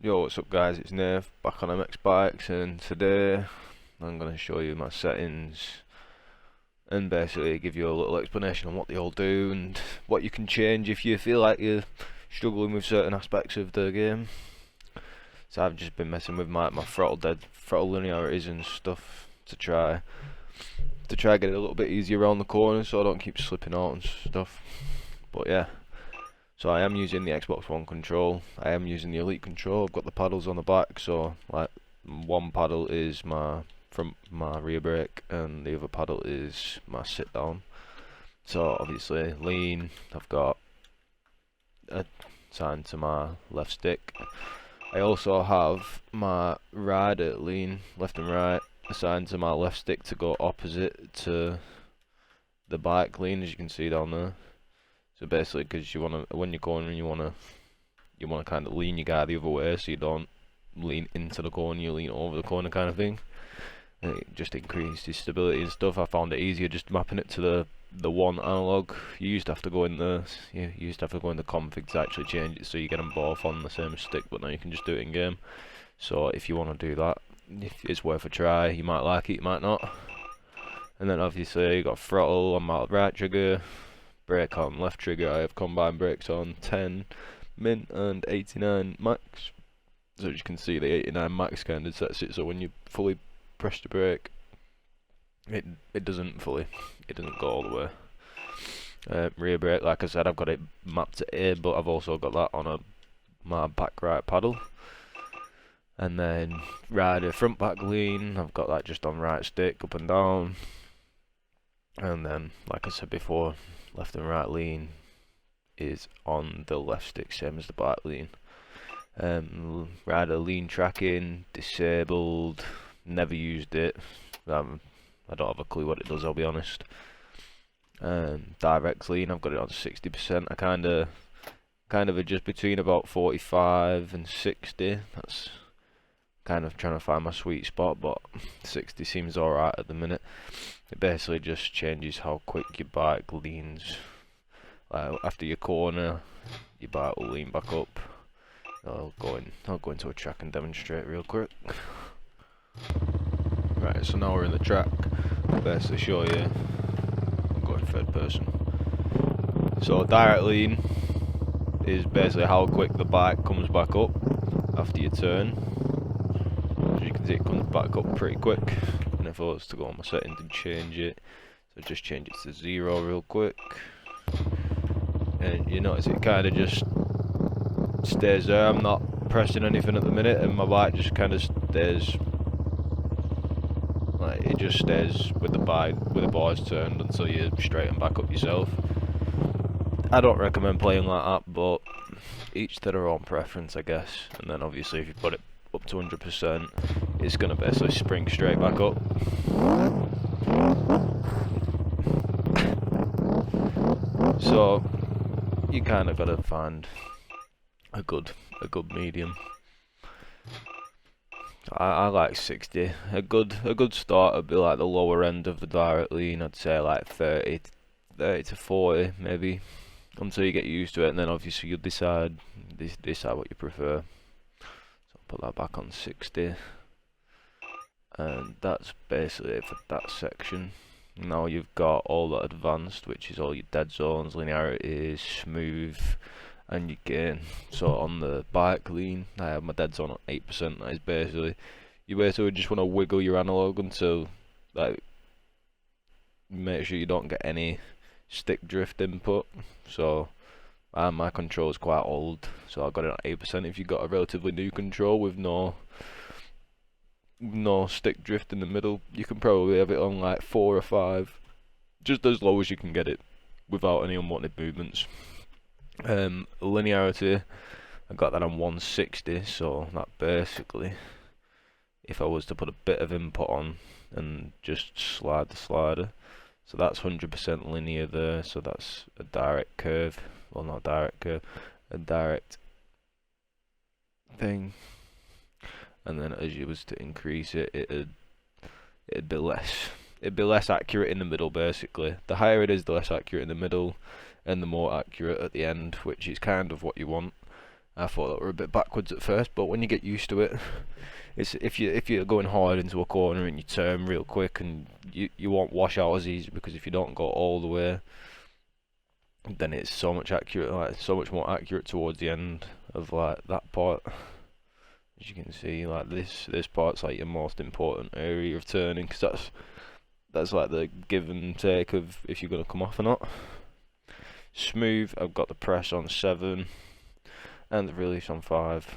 Yo, what's up guys, it's Nave, back on MX Bikes, and today I'm going to show you my settings and basically give you a little explanation on what they all do and what you can change if you feel like you're struggling with certain aspects of the game. So I've just been messing with my throttle linearities and stuff to try get it a little bit easier around the corner so I don't keep slipping out and stuff. But yeah. So I am using the Xbox One control, I am using the Elite control. I've got the paddles on the back, so like one paddle is my rear brake and the other paddle is my sit down. So obviously lean, I've got assigned to my left stick. I also have my rider lean, left and right, assigned to my left stick to go opposite to the bike lean, as you can see down there. So basically, because you want to, when you're cornering, you want to kind of lean your guy the other way, so you don't lean into the corner, you lean over the corner kind of thing. And it just increases stability and stuff. I found it easier just mapping it to the one analog. You used to have to go in the config to actually change it so you get them both on the same stick, but now you can just do it in game. So if you want to do that, it's worth a try. You might like it, you might not. And then obviously you got throttle on my right trigger. Brake on left trigger. I have combined brakes on 10 min and 89 max. So as you can see, the 89 max kind of sets it so when you fully press the brake, it doesn't go all the way. Rear brake, like I said, I've got it mapped to A, but I've also got that on my back right paddle. And then rider front back lean, I've got that just on right stick, up and down. And then, like I said before, left and right lean is on the left stick, same as the back lean. Rider lean tracking, disabled, never used it. I don't have a clue what it does, I'll be honest. Direct lean, I've got it on 60%. I kind of adjust between about 45 and 60. That's kind of trying to find my sweet spot, but 60 seems alright at the minute. It basically just changes how quick your bike leans. After your corner, your bike will lean back up. I'll go into a track and demonstrate real quick. Right, so now we're in the track. I'll basically show you. I'm going third person. So direct lean is basically how quick the bike comes back up after your turn. As you can see, it comes back up pretty quick. And if I was to go on my settings and change it, so just change it to 0 real quick, and you notice it kind of just stays there. I'm not pressing anything at the minute, and my bike just kind of stays, like it just stays with the bike with the boards turned until you straighten back up yourself. I don't recommend playing like that, but each to their own preference, I guess. And then obviously if you put it up to 100%, it's going to basically spring straight back up. So you kind of got to find a good medium. I like 60. A good start would be like the lower end of the direct lean. I'd say like 30 to 40 maybe, until you get used to it, and then obviously you'll decide what you prefer. Put that back on 60, and that's basically it for that section. Now you've got all the advanced, which is all your dead zones, linearities, smooth, and your gain. So on the bike lean, I have my dead zone at 8%. That is basically, you basically just want to wiggle your analog until, like, make sure you don't get any stick drift input. So my control is quite old, so I got it at 8%. If you've got a relatively new control with no stick drift in the middle, you can probably have it on like 4 or 5, just as low as you can get it without any unwanted movements. Linearity, I got that on 160, so that basically, if I was to put a bit of input on and just slide the slider, so that's 100% linear there, so that's a direct curve. Well, not a direct curve, a direct thing. And then as you was to increase it, it'd be less accurate in the middle. Basically, the higher it is, the less accurate in the middle, and the more accurate at the end, which is kind of what you want. I thought that were a bit backwards at first, but when you get used to it, it's if you're going hard into a corner and you turn real quick, and you won't wash out as easy, because if you don't go all the way, then it's so much accurate, like so much more accurate towards the end of like that part. As you can see, like this part's like your most important area of turning, because that's like the give and take of if you're gonna come off or not. Smooth, I've got the press on 7 and the release on 5.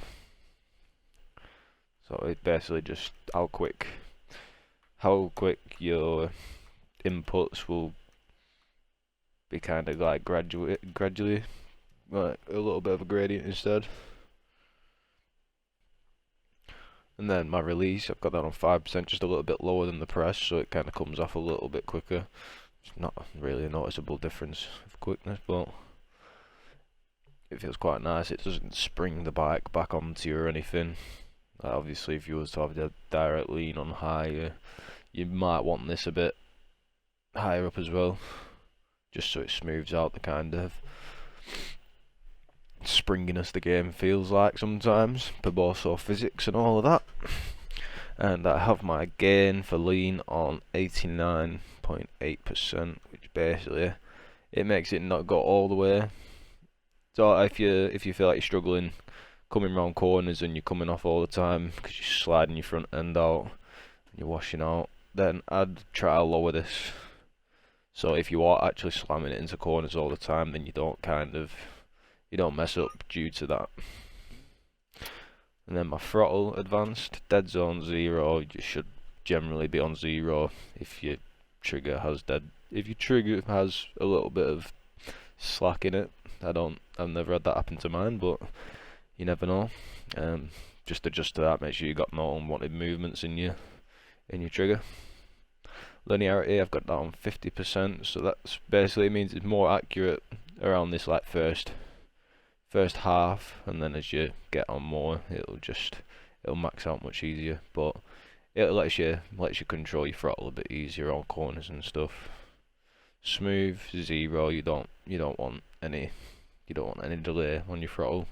So it's basically just how quick your inputs will be kind of like gradually, like a little bit of a gradient instead. And then my release, I've got that on 5%, just a little bit lower than the press, so it kind of comes off a little bit quicker. It's not really a noticeable difference of quickness, but it feels quite nice. It doesn't spring the bike back onto you or anything. Obviously, if you was to have a direct lean on high, you might want this a bit higher up as well, just so it smooths out the kind of springiness the game feels like sometimes, but also physics and all of that. And I have my gain for lean on 89.8%, which basically it makes it not go all the way. So if you feel like you're struggling coming round corners and you're coming off all the time because you're sliding your front end out and you're washing out, then I'd try to lower this. So if you are actually slamming it into corners all the time, then you don't mess up due to that. And then my throttle advanced, dead zone 0. You should generally be on 0 if your trigger has a little bit of slack in it. I've never had that happen to mine, but you never know. Just adjust to that. Make sure you got no unwanted movements in your trigger. Linearity, I've got that on 50%, so that's basically means it's more accurate around this like first half, and then as you get on more, it'll max out much easier. But it lets you control your throttle a bit easier on corners and stuff. Smooth 0. You don't want any delay on your throttle.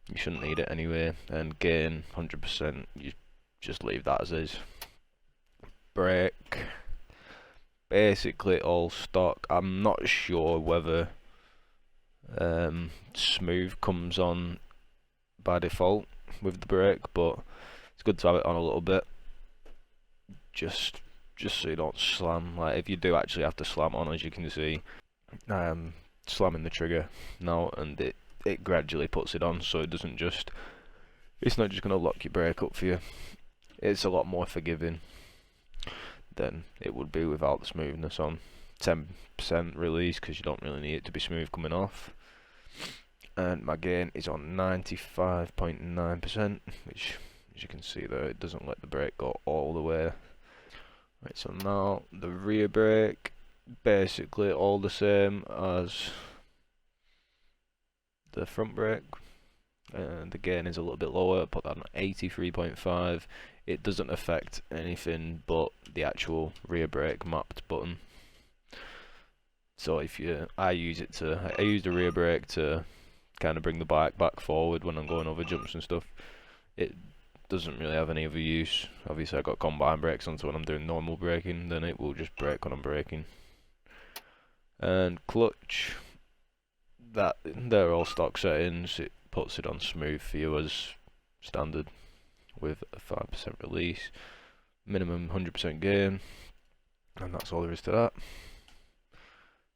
You shouldn't need it anyway. And gain 100%. You just leave that as is. Brake, basically all stock. I'm not sure whether smooth comes on by default with the brake, but it's good to have it on a little bit, just so you don't slam. Like if you do actually have to slam on, as you can see, slamming the trigger now, and it gradually puts it on, so it's not just going to lock your brake up for you. It's a lot more forgiving than it would be without the smoothness on. 10% release, because you don't really need it to be smooth coming off. And my gain is on 95.9%, which, as you can see there, it doesn't let the brake go all the way. Right, so now the rear brake, basically all the same as the front brake. The gain is a little bit lower, put that on 83.5. It doesn't affect anything but the actual rear brake mapped button. So I use the rear brake to kind of bring the bike back forward when I'm going over jumps and stuff. It doesn't really have any other use. Obviously I got combine brakes on, so when I'm doing normal braking, then it will just brake when I'm braking. And clutch, they're all stock settings. It puts it on smooth for you as standard with a 5% release, minimum 100% gain, and that's all there is to that.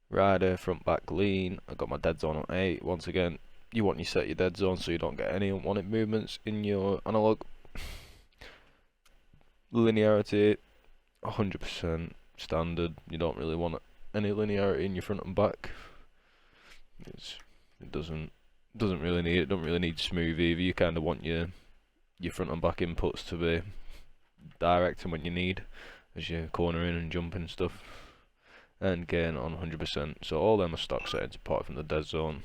Rider, front back lean, I got my dead zone on 8. Once again, you want to set your dead zone so you don't get any unwanted movements in your analog. Linearity, 100% standard. You don't really want any linearity in your front and back. It doesn't really need it. Don't really need smooth either. You kind of want your front and back inputs to be direct and when you need, as you're cornering and jumping and stuff. And gain on 100%. So all them are stock settings apart from the dead zone.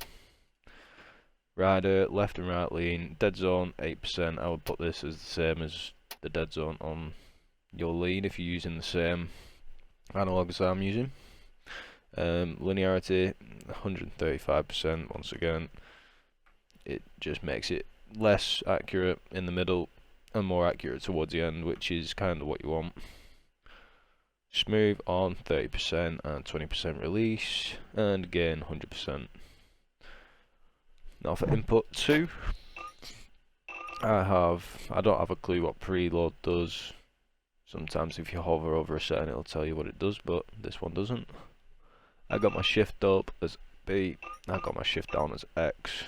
Rider, left and right lean, dead zone 8%. I would put this as the same as the dead zone on your lean if you're using the same analog as I'm using. Linearity 135%. Once again, it just makes it less accurate in the middle and more accurate towards the end, which is kind of what you want. Smooth on 30% and 20% release, and gain 100%. Now for input 2, I don't have a clue what preload does. Sometimes if you hover over a setting it'll tell you what it does, but this one doesn't. I got my shift up as B, I got my shift down as X.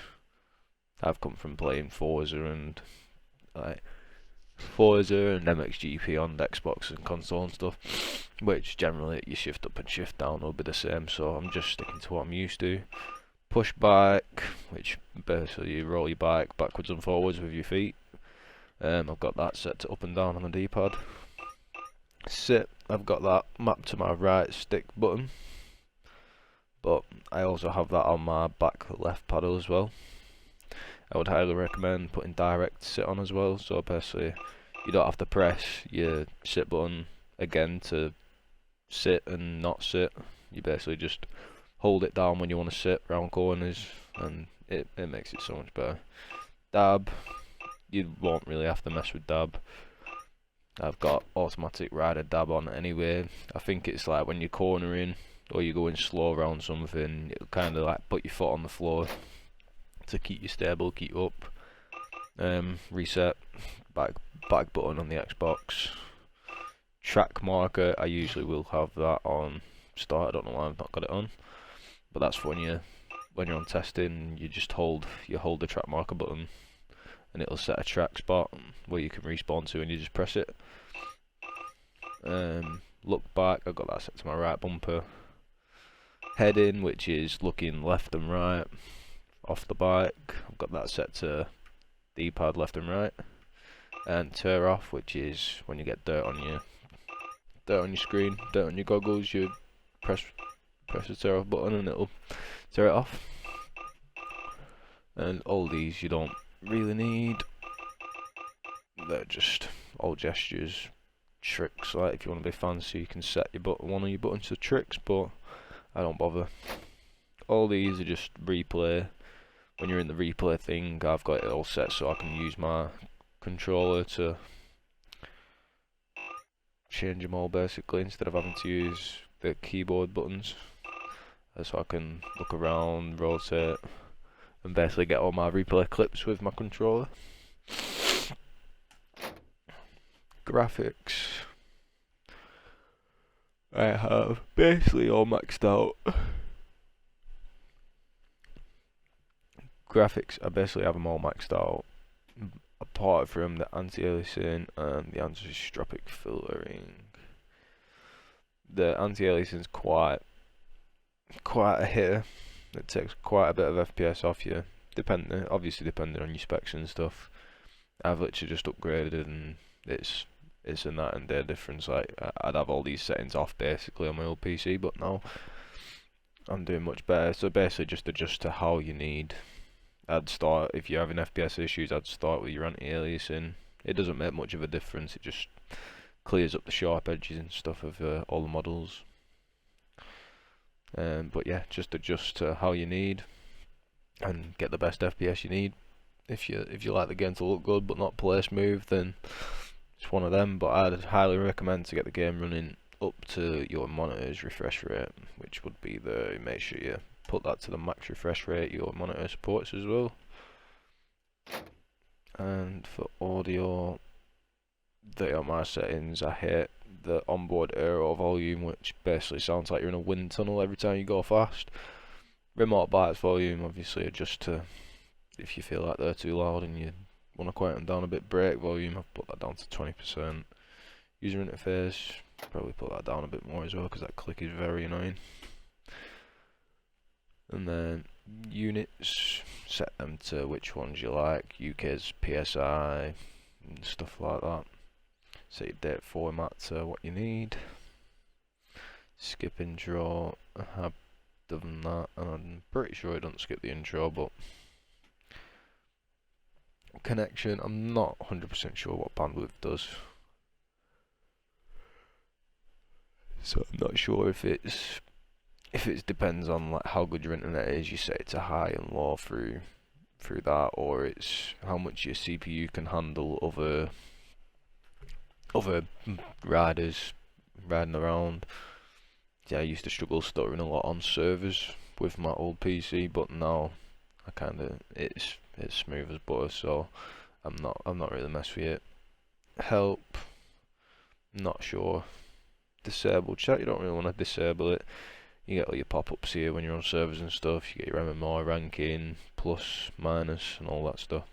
I've come from playing Forza and MXGP on Xbox and console and stuff, which generally your shift up and shift down will be the same, so I'm just sticking to what I'm used to. Push bike, which basically you roll your bike backwards and forwards with your feet. I've got that set to up and down on the D-pad. Sit, I've got that mapped to my right stick button, but I also have that on my back left paddle as well. I would highly recommend putting direct sit on as well, so basically you don't have to press your sit button again to sit and not sit. You basically just hold it down when you want to sit round corners, and it makes it so much better. Dab, you won't really have to mess with dab. I've got automatic rider dab on anyway. I think it's like when you're cornering or you're going slow around something, it'll kind of like put your foot on the floor to keep you stable, keep you up. Reset, back button on the Xbox. Track marker, I usually will have that on start. I don't know why I've not got it on, but that's for when you're on testing. You just hold the track marker button, and it'll set a track spot where you can respawn to, and you just press it. Look back, I've got that set to my right bumper. Heading, which is looking left and right off the bike, I've got that set to D-pad left and right. And tear off, which is when you get dirt on your screen, dirt on your goggles, you press the tear off button and it'll tear it off. And all these you don't really need. They're just all gestures, tricks. Like if you want to be fancy, you can set one of your buttons to tricks, but I don't bother. All these are just replay. When you're in the replay thing, I've got it all set so I can use my controller to change them all basically, instead of having to use the keyboard buttons. So I can look around, rotate, and basically get all my replay clips with my controller. Graphics, I have basically all maxed out. Graphics, I basically have them all maxed out, apart from the anti-aliasing and the anisotropic filtering. The anti-aliasing is quite a hitter. It takes quite a bit of FPS off you, obviously depending on your specs and stuff. I've literally just upgraded, and it's a night and day difference. Like I'd have all these settings off basically on my old PC, but now I'm doing much better. So basically just adjust to how you need. If you're having FPS issues, I'd start with your anti-aliasing. It doesn't make much of a difference, it just clears up the sharp edges and stuff of all the models. But yeah, just adjust to how you need and get the best FPS you need. If you like the game to look good but not play smooth, then it's one of them. But I'd highly recommend to get the game running up to your monitor's refresh rate, which would be make sure you put that to the max refresh rate your monitor supports as well. And for audio, they are my settings. I hate the onboard aero volume, which basically sounds like you're in a wind tunnel every time you go fast. Remote bias volume, obviously adjust to if you feel like they're too loud and you want to quiet them down a bit. Brake volume, I've put that down to 20%. User interface, probably put that down a bit more as well, because that click is very annoying. And then units, set them to which ones you like, UK's PSI and stuff like that. Set your date format to what you need. Skip intro, I have done that, and I'm pretty sure I don't skip the intro, but connection, I'm not 100% sure what bandwidth does. So I'm not sure if it depends on like how good your internet is. You set it to high and low through through that, or it's how much your CPU can handle other riders riding around. Yeah, I used to struggle stuttering a lot on servers with my old PC, but now I it's smooth as butter, so I'm not really messed with it. Help, not sure. Disable chat, you don't really want to disable it. You get all your pop-ups here when you're on servers and stuff. You get your MMR ranking, plus, minus, and all that stuff.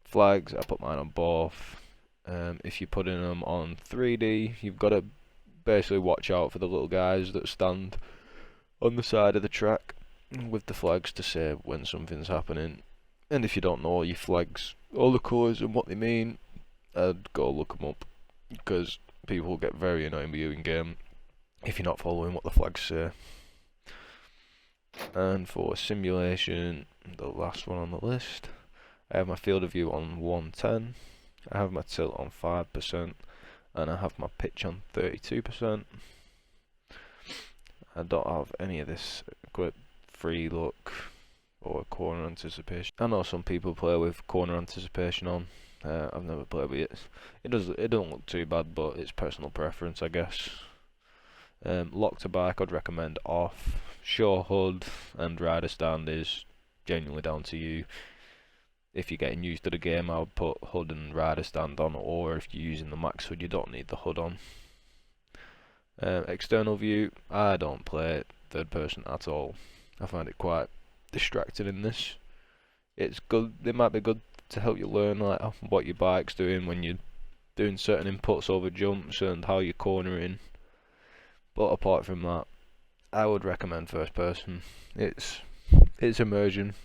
Flags, I put mine on both. If you're putting them on 3D, you've got to basically watch out for the little guys that stand on the side of the track with the flags to say when something's happening. And if you don't know your flags, all the colours and what they mean, I'd go look them up, because people get very annoying with you in game if you're not following what the flags say. And for simulation, the last one on the list, I have my field of view on 110, I have my tilt on 5%, and I have my pitch on 32%. I don't have any of this equip, free look or corner anticipation. I know some people play with corner anticipation on. I've never played with it. It don't look too bad, but it's personal preference, I guess. Lock to bike, I'd recommend off. Show HUD and rider stand is genuinely down to you. If you're getting used to the game, I would put HUD and rider stand on, or if you're using the max HUD, you don't need the HUD on. External view, I don't play third person at all. I find it quite distracting in this. It's good, it might be good to help you learn like what your bike's doing when you're doing certain inputs over jumps and how you're cornering, but apart from that, I would recommend first person. It's immersion,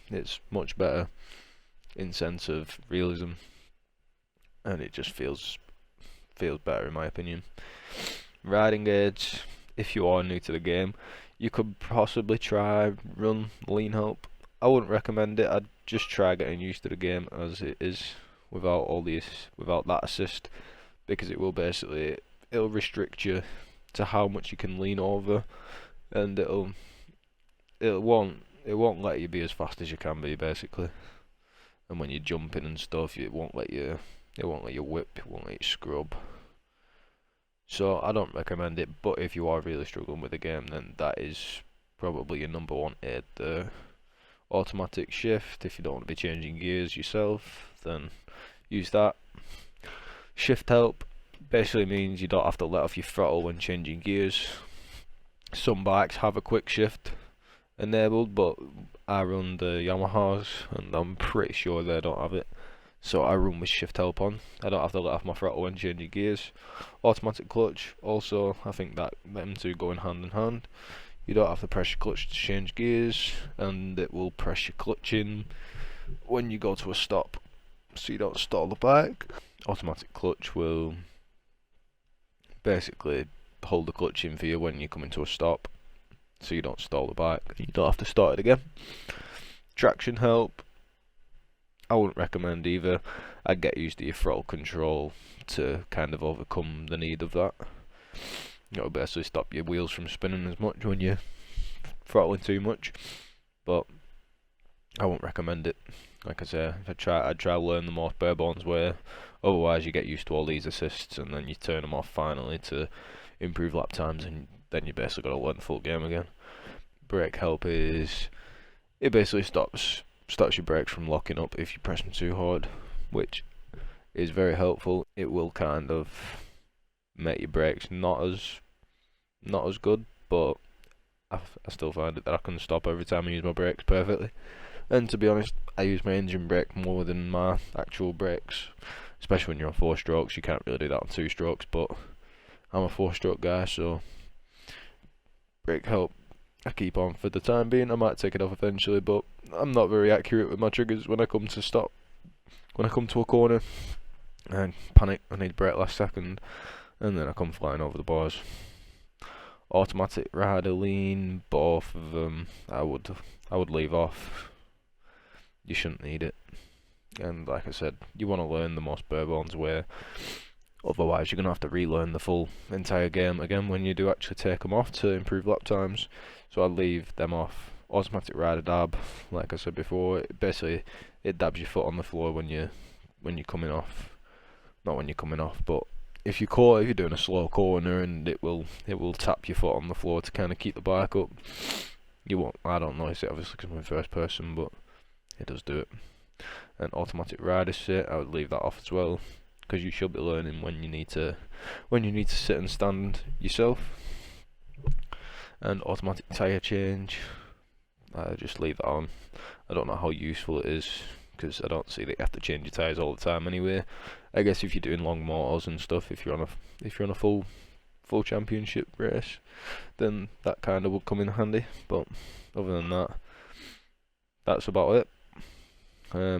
it's much better in sense of realism, and it just feels better in my opinion. Riding aids, if you are new to the game, you could possibly try run lean help. I wouldn't recommend it. I'd just try getting used to the game as it is without that assist, because it'll restrict you to how much you can lean over, and it won't let you be as fast as you can be basically. And when you're jumping and stuff, it won't let you whip, it won't let you scrub. So I don't recommend it, but if you are really struggling with the game, then that is probably your number one aid there. Automatic shift, if you don't want to be changing gears yourself, then use that. Shift help basically means you don't have to let off your throttle when changing gears. Some bikes have a quick shift enabled, but I run the Yamahas and I'm pretty sure they don't have it. So I run with shift help on. I don't have to let off my throttle when changing gears. Automatic clutch, also I think that them two go in hand. You don't have to press your clutch to change gears, and it will press your clutch in when you go to a stop, so you don't stall the bike. Automatic clutch will basically hold the clutch in for you when you come into a stop, so you don't stall the bike. You don't have to start it again. Traction help, I wouldn't recommend either. I'd get used to your throttle control to kind of overcome the need of that. It'll basically stop your wheels from spinning as much when you're throttling too much, but I won't recommend it. Like I say, I'd try to learn the most bare bones way. Otherwise you get used to all these assists and then you turn them off finally to improve lap times, and then you basically got to learn the full game again. Brake help is, it basically stops your brakes from locking up if you press them too hard, which is very helpful. It will kind of make your brakes not as good, but I still find it that I can stop every time I use my brakes perfectly. And to be honest, I use my engine brake more than my actual brakes, especially when you're on 4 strokes. You can't really do that on 2 strokes, but I'm a 4-stroke guy, so brake help I keep on for the time being. I might take it off eventually, but I'm not very accurate with my triggers when I come to stop. When I come to a corner and panic, I need brake last second, and then I come flying over the bars. Automatic rider lean, both of them I would leave off. You shouldn't need it, and like I said, you want to learn the most bare bones way, otherwise you're going to have to relearn the full entire game again when you do actually take them off to improve lap times. So I'd leave them off. automatic rider dab, like I said before. Basically it dabs your foot on the floor when you're coming off. Not when you're coming off, but if you're doing a slow corner, and it will tap your foot on the floor to kind of keep the bike up. You won't. I don't notice it obviously because I'm in first person, but it does do it. And automatic rider sit, I would leave that off as well, because you should be learning when you need to sit and stand yourself. And automatic tyre change, I just leave that on. I don't know how useful it is, because I don't see that you have to change your tyres all the time anyway. I guess if you're doing long motors and stuff, if you're on a full championship race, then that kind of would come in handy. But other than that, that's about it. I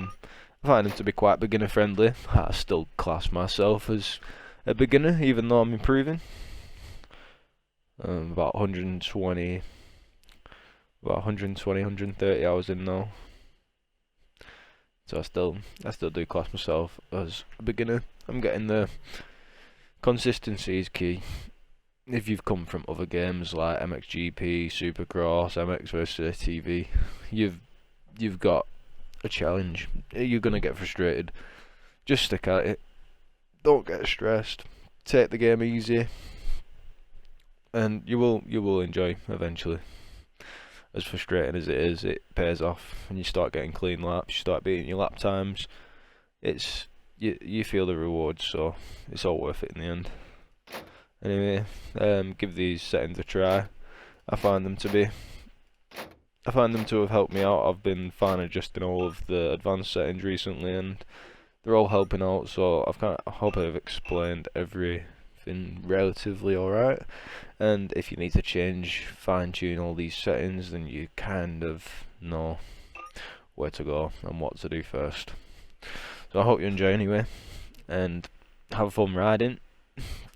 find them to be quite beginner friendly. I still class myself as a beginner, even though I'm improving. About 120, 130 hours in now. So I still do class myself as a beginner. I'm getting there. Consistency is key. If you've come from other games like MXGP, Supercross, MX vs TV, you've got a challenge. You're gonna get frustrated. Just stick at it. Don't get stressed. Take the game easy, and you will enjoy eventually. As frustrating as it is, it pays off, and you start getting clean laps. You start beating your lap times. You feel the rewards, so it's all worth it in the end. Anyway, give these settings a try. I find them to have helped me out. I've been fine adjusting all of the advanced settings recently, and they're all helping out. So I hope I've explained everything relatively alright. And if you need to fine tune all these settings, then you kind of know where to go and what to do first. So I hope you enjoy anyway, and have fun riding.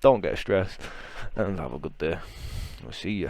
Don't get stressed, and have a good day. I'll see you.